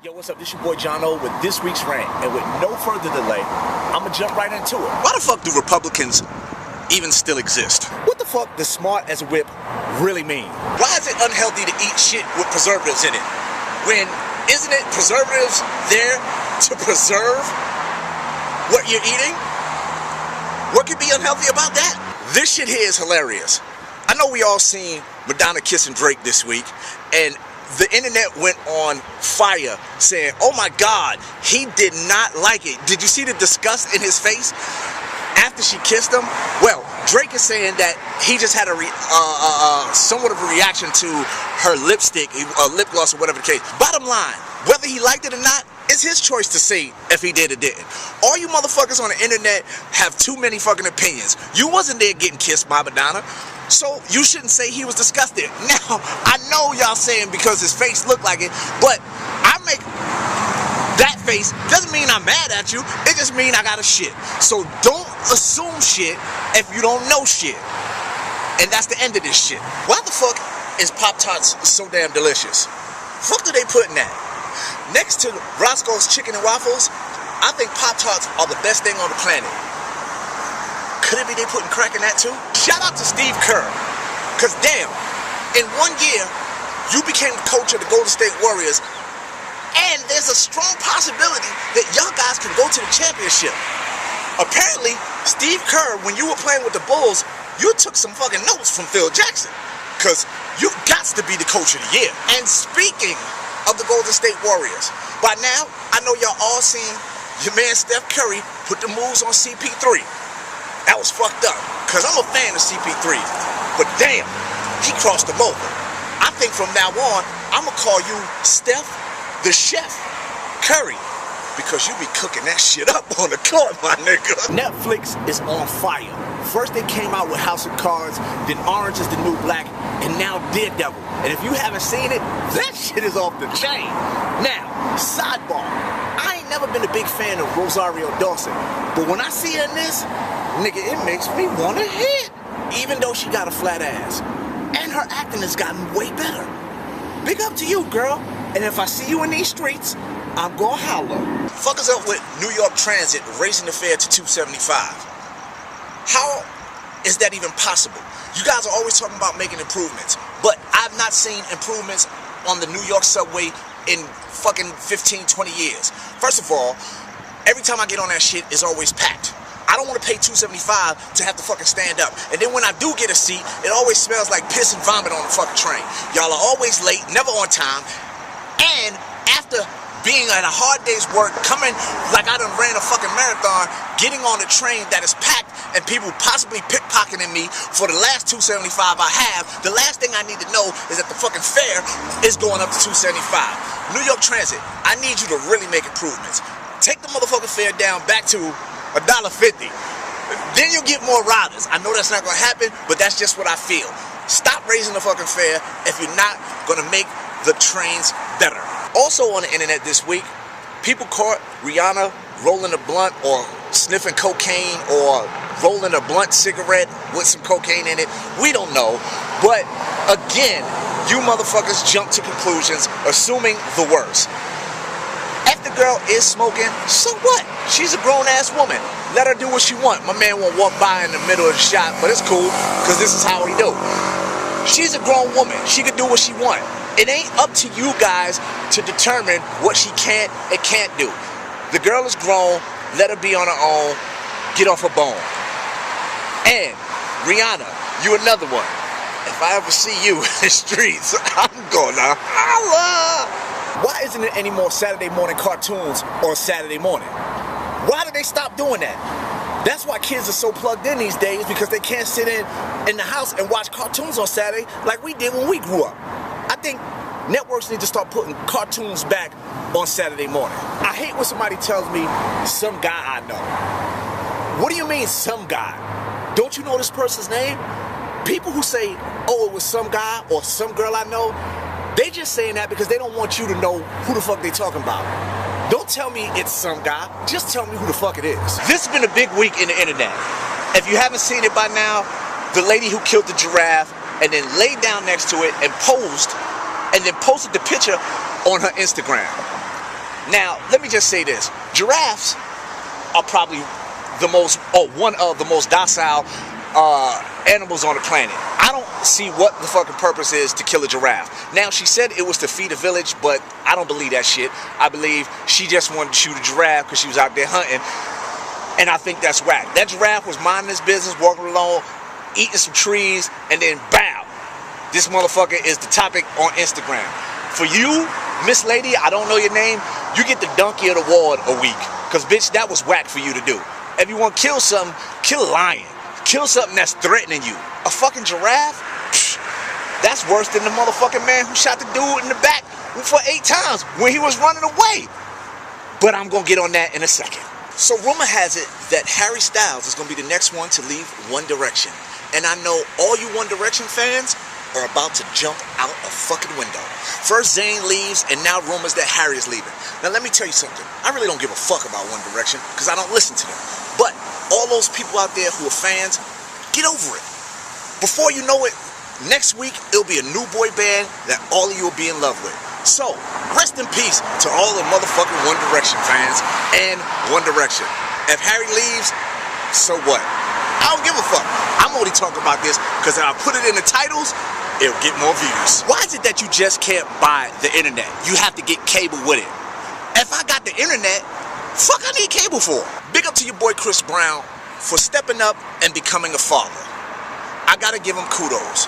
Yo, what's up? This your boy JohnOllie with this week's rant, and with no further delay, I'ma jump right into it. Why the fuck do Republicans even still exist? What the fuck does smart as a whip really mean? Why is it unhealthy to eat shit with preservatives in it? When isn't it preservatives there to preserve what you're eating? What could be unhealthy about that? This shit here is hilarious. I know we all seen Madonna kissing Drake this week, and the internet went on fire saying, oh my God, he did not like it. Did you see the disgust in his face after she kissed him? Well, Drake is saying that he just had a somewhat of a reaction to her lipstick, lip gloss or whatever the case. Bottom line, whether he liked it or not, it's his choice to say if he did or didn't. All you motherfuckers on the internet have too many fucking opinions. You wasn't there getting kissed by Madonna, so you shouldn't say he was disgusted. Now, I know y'all saying because his face looked like it, but I make that face doesn't mean I'm mad at you. It just means I got a shit. So don't assume shit if you don't know shit. And that's the end of this shit. Why the fuck is Pop-Tarts so damn delicious? Fuck do they put in that? Next to Roscoe's Chicken and Waffles, I think Pop-Tarts are the best thing on the planet. Could it be they putting crack in that too? Shout out to Steve Kerr. Cause damn, in 1 year, you became the coach of the Golden State Warriors, and there's a strong possibility that y'all guys can go to the championship. Apparently, Steve Kerr, when you were playing with the Bulls, you took some fucking notes from Phil Jackson. Cause you got to be the coach of the year. And speaking of the Golden State Warriors, by now, I know y'all all seen your man Steph Curry put the moves on CP3. That was fucked up, cause I'm a fan of CP3, but damn, he crossed him over. I think from now on, I'ma call you Steph the Chef Curry, because you be cooking that shit up on the court, my nigga. Netflix is on fire. First they came out with House of Cards, then Orange is the New Black, and now Daredevil. And if you haven't seen it, that shit is off the chain. Now, sidebar, I ain't never been a big fan of Rosario Dawson, but when I see her in this, nigga, it makes me wanna hit. Even though she got a flat ass. And her acting has gotten way better. Big up to you, girl. And if I see you in these streets, I'm gonna holler. Fuckers up with New York Transit raising the fare to $2.75. How is that even possible? You guys are always talking about making improvements, but I've not seen improvements on the New York subway in fucking 15, 20 years. First of all, every time I get on that shit, it's always packed. I don't want to pay $2.75 to have to fucking stand up. And then when I do get a seat, it always smells like piss and vomit on the fucking train. Y'all are always late, never on time. And after being at a hard day's work, coming like I done ran a fucking marathon, getting on a train that is packed and people possibly pickpocketing me for the last $2.75 I have, the last thing I need to know is that the fucking fare is going up to $2.75. New York Transit, I need you to really make improvements. Take the motherfucking fare down back to $1.50. Then you'll get more riders. I know that's not gonna happen, but that's just what I feel. Stop raising the fucking fare if you're not gonna make the trains better. Also on the internet this week, people caught Rihanna rolling a blunt or sniffing cocaine or rolling a blunt cigarette with some cocaine in it. We don't know. But again, you motherfuckers jump to conclusions, assuming the worst. If the girl is smoking, so what? She's a grown-ass woman. Let her do what she want. My man won't walk by in the middle of the shot, but it's cool, because this is how he do. She's a grown woman. She can do what she want. It ain't up to you guys to determine what she can and can't do. The girl is grown. Let her be on her own. Get off her bone. And, Rihanna, you another one. If I ever see you in the streets, I'm gonna holla. Why isn't it any more Saturday morning cartoons on Saturday morning? Why did they stop doing that? That's why kids are so plugged in these days, because they can't sit in the house and watch cartoons on Saturday like we did when we grew up. I think networks need to start putting cartoons back on Saturday morning. I hate when somebody tells me some guy I know. What do you mean some guy? Don't you know this person's name? People who say, oh, it was some guy or some girl I know, they just saying that because they don't want you to know who the fuck they talking about. Don't tell me it's some guy, just tell me who the fuck it is. This has been a big week in the internet. If you haven't seen it by now, the lady who killed the giraffe and then laid down next to it and posed, and then posted the picture on her Instagram. Now, let me just say this. Giraffes are probably one of the most docile animals on the planet. I don't see what the fucking purpose is to kill a giraffe. Now, she said it was to feed a village, but I don't believe that shit. I believe she just wanted to shoot a giraffe because she was out there hunting, and I think that's whack. That giraffe was minding his business, walking along, eating some trees, and then bow. This motherfucker is the topic on Instagram. For you, Miss Lady, I don't know your name, you get the donkey of the award a week. Because, bitch, that was whack for you to do. If you want to kill something, kill a lion. Kill something that's threatening you. A fucking giraffe? Psh, that's worse than the motherfucking man who shot the dude in the back for 8 times when he was running away. But I'm going to get on that in a second. So rumor has it that Harry Styles is going to be the next one to leave One Direction. And I know all you One Direction fans are about to jump out a fucking window. First Zayn leaves, and now rumors that Harry is leaving. Now let me tell you something. I really don't give a fuck about One Direction because I don't listen to them. But all those people out there who are fans, get over it. Before you know it, next week it'll be a new boy band that all of you will be in love with. So, rest in peace to all the motherfucking One Direction fans and One Direction. If Harry leaves, so what? I don't give a fuck. I'm only talking about this because if I put it in the titles, it'll get more views. Why is it that you just can't buy the internet? You have to get cable with it. If I got the internet, fuck I need cable for? Big up to your boy Chris Brown for stepping up and becoming a father. I gotta give him kudos.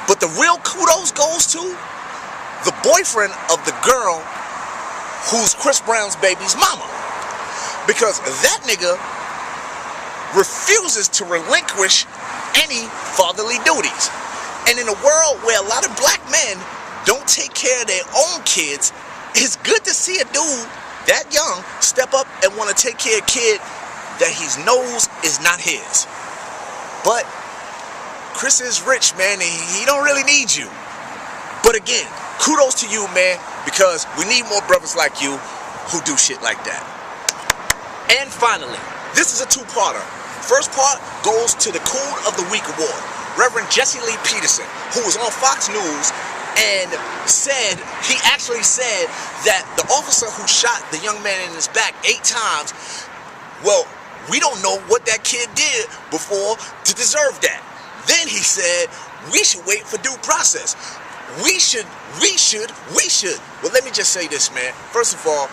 But the real kudos goes to the boyfriend of the girl who's Chris Brown's baby's mama. Because that nigga refuses to relinquish any fatherly duties. And in a world where a lot of black men don't take care of their own kids, it's good to see a dude that young step up and want to take care of a kid that he knows is not his. But Chris is rich, man, and he don't really need you. But again, kudos to you, man, because we need more brothers like you who do shit like that. And finally, this is a two-parter. First part goes to the Coon of the Week award. Reverend Jesse Lee Peterson, who was on Fox News and he actually said that the officer who shot the young man in his back 8 times, well, we don't know what that kid did before to deserve that. Then he said, we should wait for due process. We should. Well, let me just say this, man. First of all,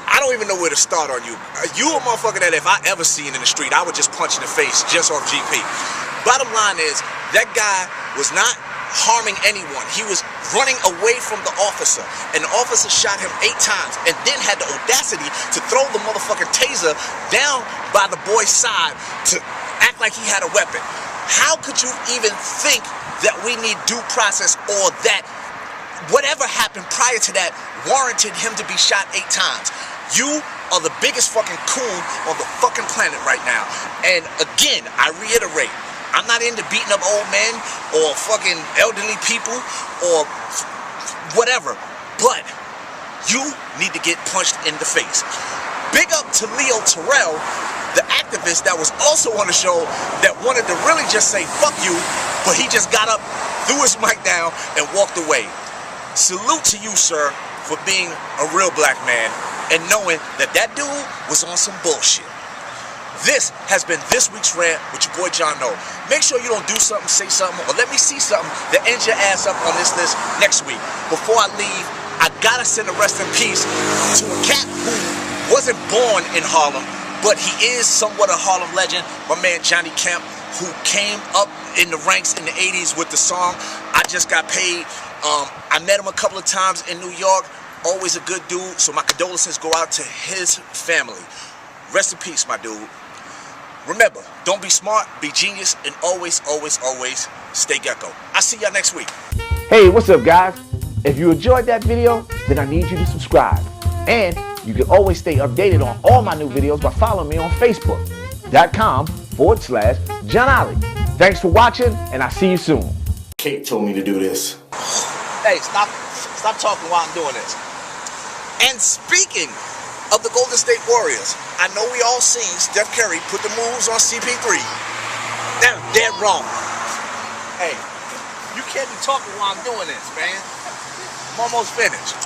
I don't even know where to start on you. You a motherfucker that if I ever seen in the street, I would just punch in the face just off GP. Bottom line is, that guy was not harming anyone. He was running away from the officer, and the officer shot him 8 times and then had the audacity to throw the motherfucking taser down by the boy's side to act like he had a weapon. How could you even think that we need due process, or that whatever happened prior to that warranted him to be shot 8 times? You are the biggest fucking coon on the fucking planet right now. And again, I reiterate, I'm not into beating up old men or fucking elderly people or whatever, but you need to get punched in the face. Big up to Leo Terrell, the activist that was also on the show that wanted to really just say fuck you, but he just got up, threw his mic down, and walked away. Salute to you, sir, for being a real black man and knowing that that dude was on some bullshit. This has been this week's rant with your boy JohnOllie. Make sure you don't do something, say something, or let me see something that ends your ass up on this list next week. Before I leave, I gotta send a rest in peace to a cat who wasn't born in Harlem, but he is somewhat a Harlem legend. My man Johnny Kemp, who came up in the ranks in the 80s with the song I Just Got Paid. I met him a couple of times in New York. Always a good dude, so my condolences go out to his family. Rest in peace, my dude. Remember, don't be smart, be genius, and always, always, always stay Gecko. I'll see y'all next week. Hey, what's up, guys? If you enjoyed that video, then I need you to subscribe. And you can always stay updated on all my new videos by following me on Facebook.com/JohnOllie. Thanks for watching, and I'll see you soon. Kate told me to do this. Hey, stop talking while I'm doing this. And speaking of the Golden State Warriors, I know we all seen Steph Curry put the moves on CP3. That's dead wrong. Hey, you can't be talking while I'm doing this, man. I'm almost finished.